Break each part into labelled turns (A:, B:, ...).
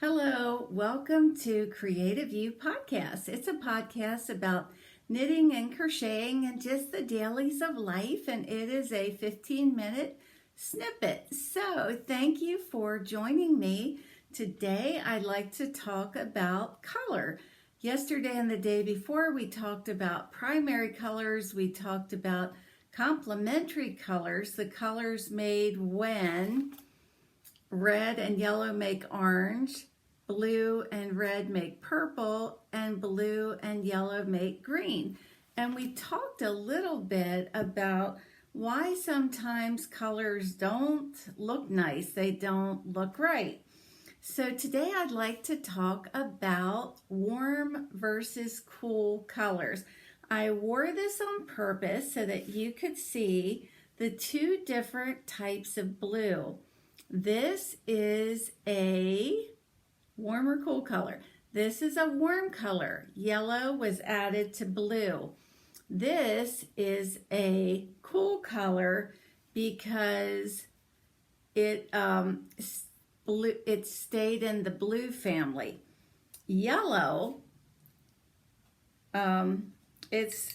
A: Hello, welcome to Creative You Podcast. It's a podcast about knitting and crocheting and just the dailies of life, and it is a 15-minute snippet. So thank you for joining me. Today I'd like to talk about color. Yesterday and the day before we talked about primary colors, we talked about complementary colors, the colors made when red and yellow make orange, blue and red make purple, and blue and yellow make green. And we talked a little bit about why sometimes colors don't look nice, they don't look right. So today I'd like to talk about warm versus cool colors. I wore this on purpose so that you could see the two different types of blue. This is a warm or cool color. This is a warm color. Yellow was added to blue. This is a cool color because it stayed in the blue family. Yellow, it's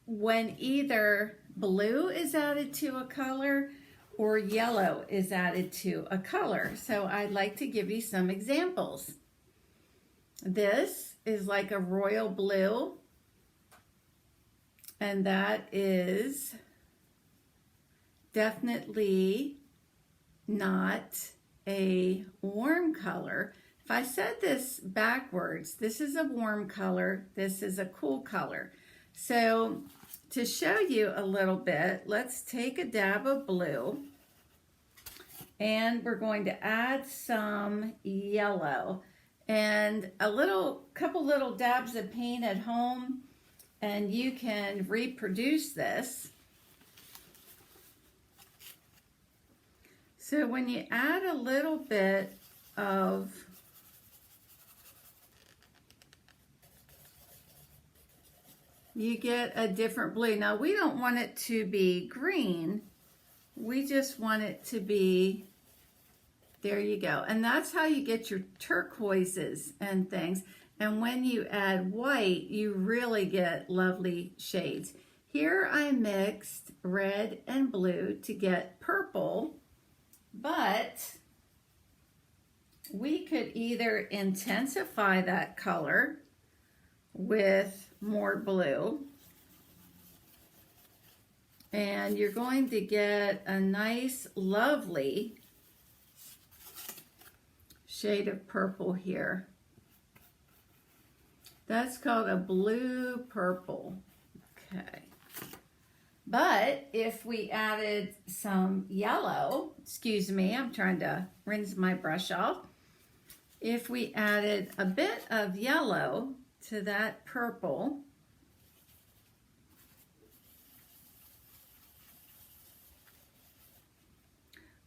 A: when either blue is added to a color or yellow is added to a color. So I'd like to give you some examples. This is like a royal blue, and that is definitely not a warm color. If I said this backwards, this is a warm color, this is a cool color. So to show you a little bit, let's take a dab of blue and we're going to add some yellow and a couple little dabs of paint at home, and you can reproduce this. So when you add a little bit of you get a different blue. Now we don't want it to be green, we just want it to be, there you go. And that's how you get your turquoises and things. And when you add white, you really get lovely shades. Here I mixed red and blue to get purple, but we could either intensify that color with more blue, and you're going to get a nice lovely shade of purple here. That's called a blue purple. Okay, but if we added some yellow, excuse me, I'm trying to rinse my brush off. If we added a bit of yellow to that purple,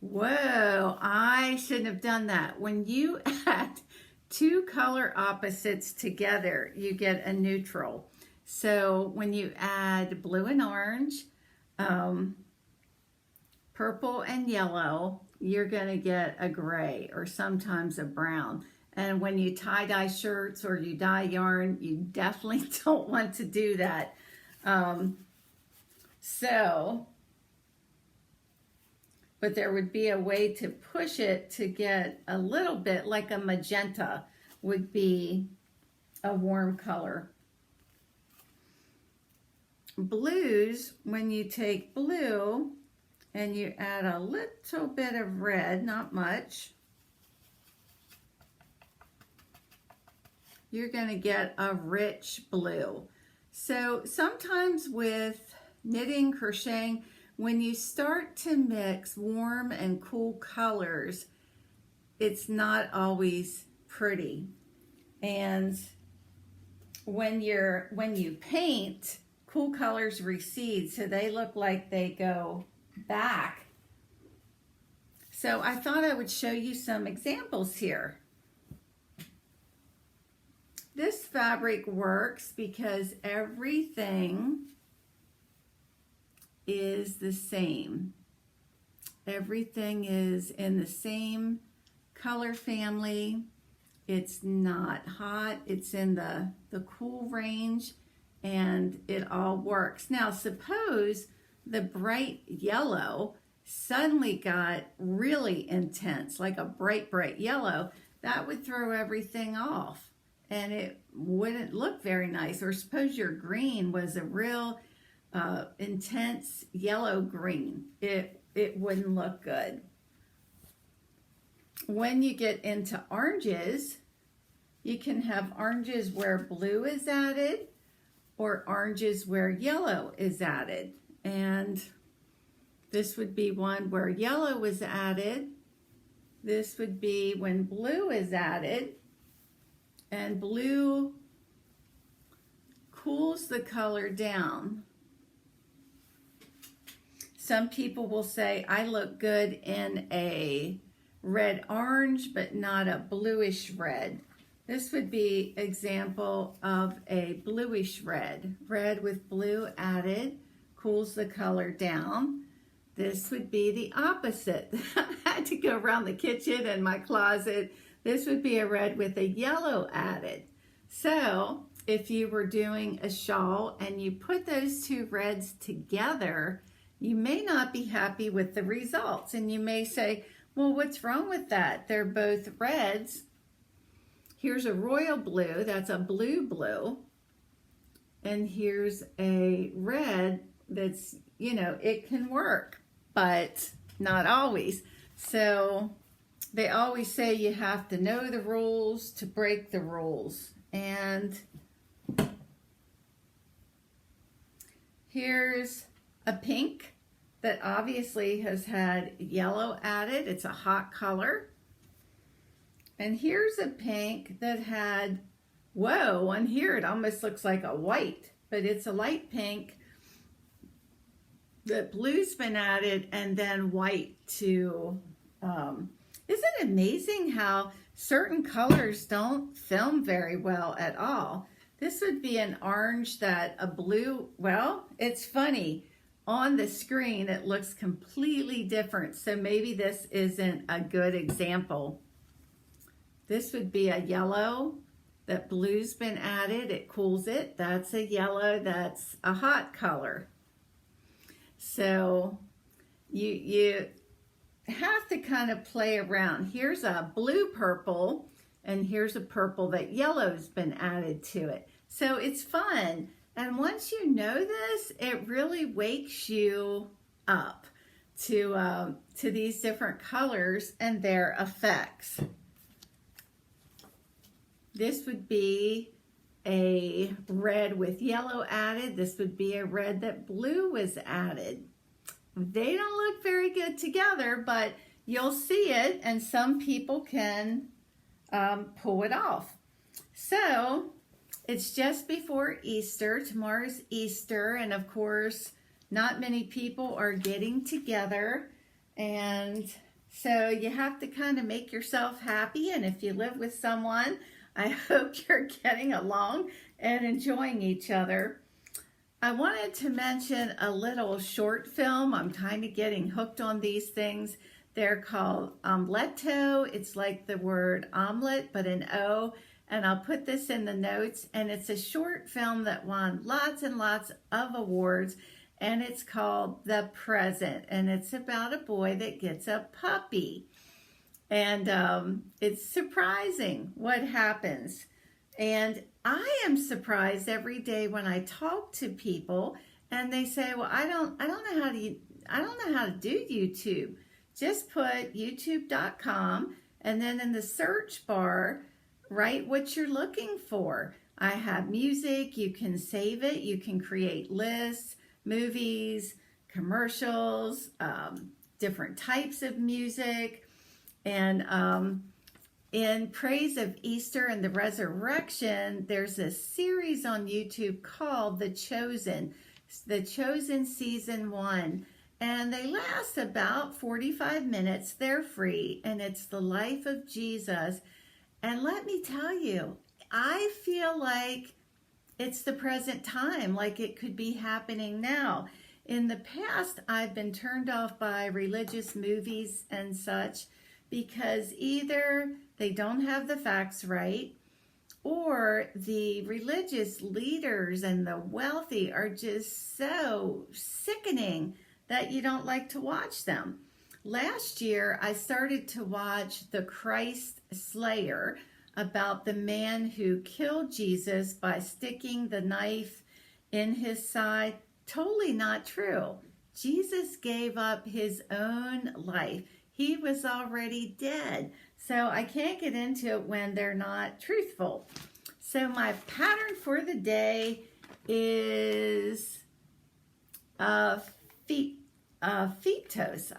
A: whoa, I shouldn't have done that. When you add two color opposites together, you get a neutral. So when you add blue and orange, purple and yellow, you're going to get a gray or sometimes a brown. And when you tie-dye shirts or you dye yarn, you definitely don't want to do that. But there would be a way to push it to get a little bit, like a magenta would be a warm color. Blues, when you take blue and you add a little bit of red, not much, you're going to get a rich blue. So sometimes with knitting, crocheting, when you start to mix warm and cool colors, it's not always pretty. And when you paint, cool colors recede, so they look like they go back. So I thought I would show you some examples here. This fabric works because everything is the same. Everything is in the same color family. It's not hot. It's in the cool range, and it all works. Now, suppose the bright yellow suddenly got really intense, like a bright, bright yellow. That would throw everything off, and it wouldn't look very nice. Or suppose your green was a real intense yellow green. It wouldn't look good. When you get into oranges, you can have oranges where blue is added or oranges where yellow is added. And this would be one where yellow was added. This would be when blue is added. And blue cools the color down. Some people will say, I look good in a red-orange, but not a bluish red. This would be example of a bluish red. Red with blue added cools the color down. This would be the opposite. I had to go around the kitchen and my closet. This would be a red with a yellow added. So if you were doing a shawl and you put those two reds together, you may not be happy with the results. And you may say, well, what's wrong with that? They're both reds. Here's a royal blue, that's a blue. And here's a red that's, it can work, but not always. So they always say you have to know the rules to break the rules. And here's a pink that obviously has had yellow added. It's a hot color. And here's a pink that had, whoa, on here it almost looks like a white, but it's a light pink that blue's been added and then white to, isn't it amazing how certain colors don't film very well at all? This would be an orange that a blue, well, it's funny. On the screen, it looks completely different. So maybe this isn't a good example. This would be a yellow that blue's been added. It cools it. That's a yellow. That's a hot color. So you have to kind of play around. Here's a blue purple, and here's a purple that yellow's been added to it. So it's fun. And once you know this, it really wakes you up to these different colors and their effects. This would be a red with yellow added. This would be a red that blue was added. They don't look very good together, but you'll see it, and some people can pull it off. So it's just before Easter. Tomorrow's Easter, and of course, not many people are getting together. And so you have to kind of make yourself happy. And if you live with someone, I hope you're getting along and enjoying each other. I wanted to mention a little short film. I'm kind of getting hooked on these things. They're called Omeleto. It's like the word omelet, but an O. And I'll put this in the notes. And it's a short film that won lots and lots of awards. And it's called The Present. And it's about a boy that gets a puppy. And it's surprising what happens. And I am surprised every day when I talk to people and they say, well, I don't know how to do YouTube. Just put youtube.com and then in the search bar, write what you're looking for. I have music, you can save it, you can create lists, movies, commercials, different types of music. And in praise of Easter and the resurrection, there's a series on YouTube called The Chosen Season 1. And they last about 45 minutes. They're free, and it's the life of Jesus. And let me tell you, I feel like it's the present time, like it could be happening now. In the past, I've been turned off by religious movies and such because either they don't have the facts right, or the religious leaders and the wealthy are just so sickening that you don't like to watch them. Last year, I started to watch The Christ Slayer, about the man who killed Jesus by sticking the knife in his side. Totally not true. Jesus gave up his own life. He was already dead. So I can't get into it when they're not truthful. So my pattern for the day is Afetos,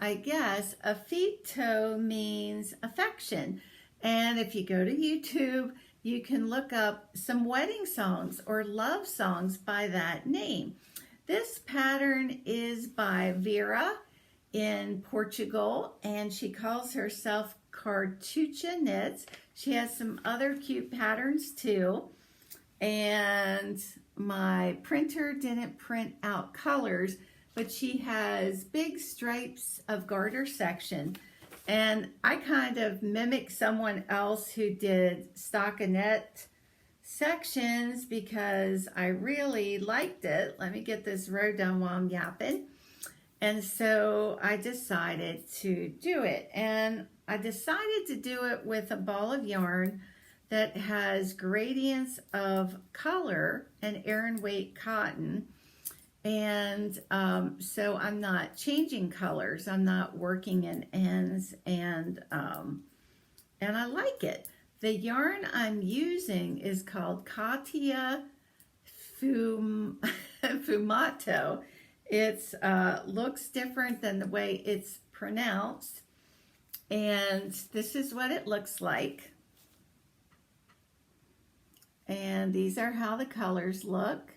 A: I guess. Afeto means affection. And if you go to YouTube, you can look up some wedding songs or love songs by that name. This pattern is by Vera in Portugal, and she calls herself Cartucha Knits. She has some other cute patterns too. And my printer didn't print out colors, but she has big stripes of garter section. And I kind of mimicked someone else who did stockinette sections because I really liked it. Let me get this row done while I'm yapping. And so I decided to do it. And I decided to do it with a ball of yarn that has gradients of color and Aran weight cotton. And so I'm not changing colors. I'm not working in ends, and I like it. The yarn I'm using is called Katia Sfumato. It looks different than the way it's pronounced, and this is what it looks like. And these are how the colors look.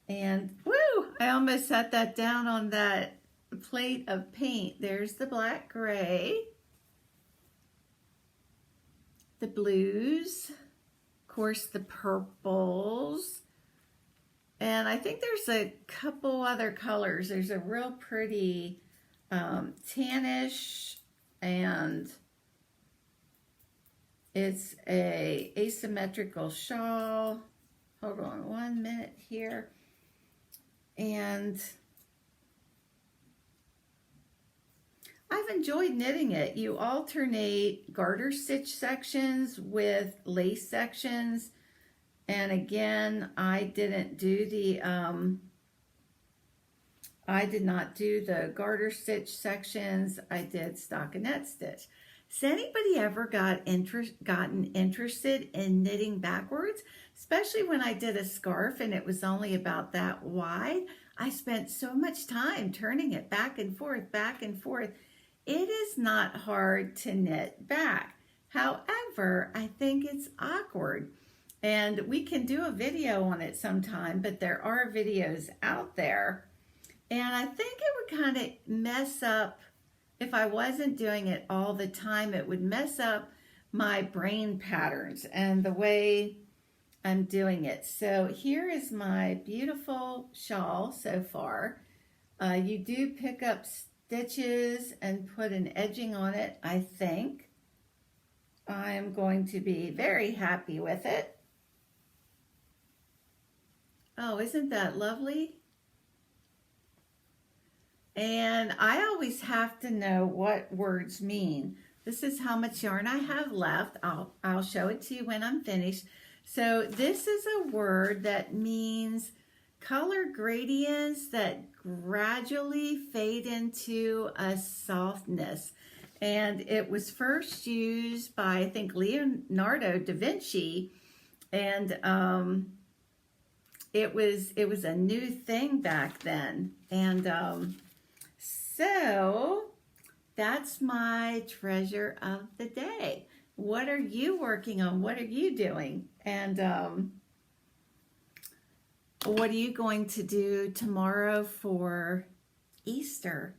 A: And woo, I almost set that down on that plate of paint. There's the black gray, the blues, of course the purples, and I think there's a couple other colors. There's a real pretty tannish, and it's a asymmetrical shawl. Hold on 1 minute here. And I've enjoyed knitting it. You alternate garter stitch sections with lace sections. And again, I did not do the garter stitch sections. I did stockinette stitch. Has anybody ever gotten interested in knitting backwards? Especially when I did a scarf and it was only about that wide. I spent so much time turning it back and forth, back and forth. It is not hard to knit back. However, I think it's awkward. And we can do a video on it sometime, but there are videos out there. And I think it would kind of mess up, if I wasn't doing it all the time, it would mess up my brain patterns and the way I'm doing it. So here is my beautiful shawl so far. You do pick up stitches and put an edging on it, I think. I'm going to be very happy with it. Oh, isn't that lovely? And I always have to know what words mean. This is how much yarn I have left. I'll show it to you when I'm finished. So this is a word that means color gradients that gradually fade into a softness. And it was first used by, I think, Leonardo da Vinci. And it was a new thing back then. And so that's my treasure of the day. What are you working on? What are you doing? And what are you going to do tomorrow for Easter?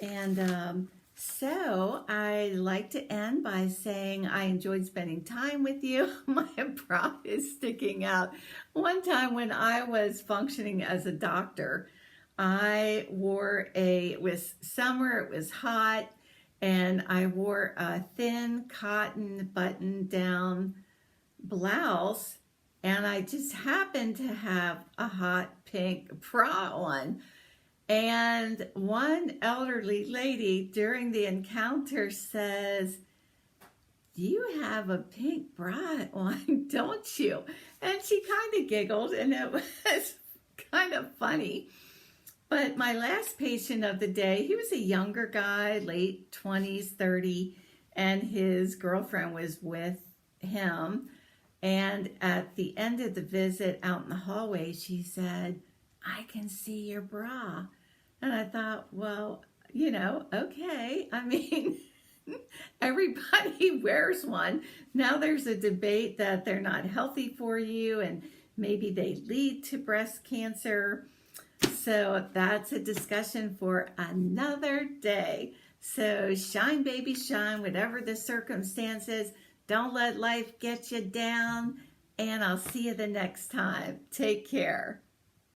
A: And so I like to end by saying I enjoyed spending time with you. My brow is sticking out. One time when I was functioning as a doctor, it was summer, it was hot, and I wore a thin cotton button-down blouse, and I just happened to have a hot pink bra on. And one elderly lady during the encounter says, "You have a pink bra on, don't you?" And she kind of giggled, and it was kind of funny. But my last patient of the day, he was a younger guy, late 20s, 30, and his girlfriend was with him. And at the end of the visit out in the hallway, she said, "I can see your bra." And I thought, well, okay. I mean, everybody wears one. Now there's a debate that they're not healthy for you and maybe they lead to breast cancer. So that's a discussion for another day. So shine, baby, shine, whatever the circumstances. Don't let life get you down. And I'll see you the next time. Take care.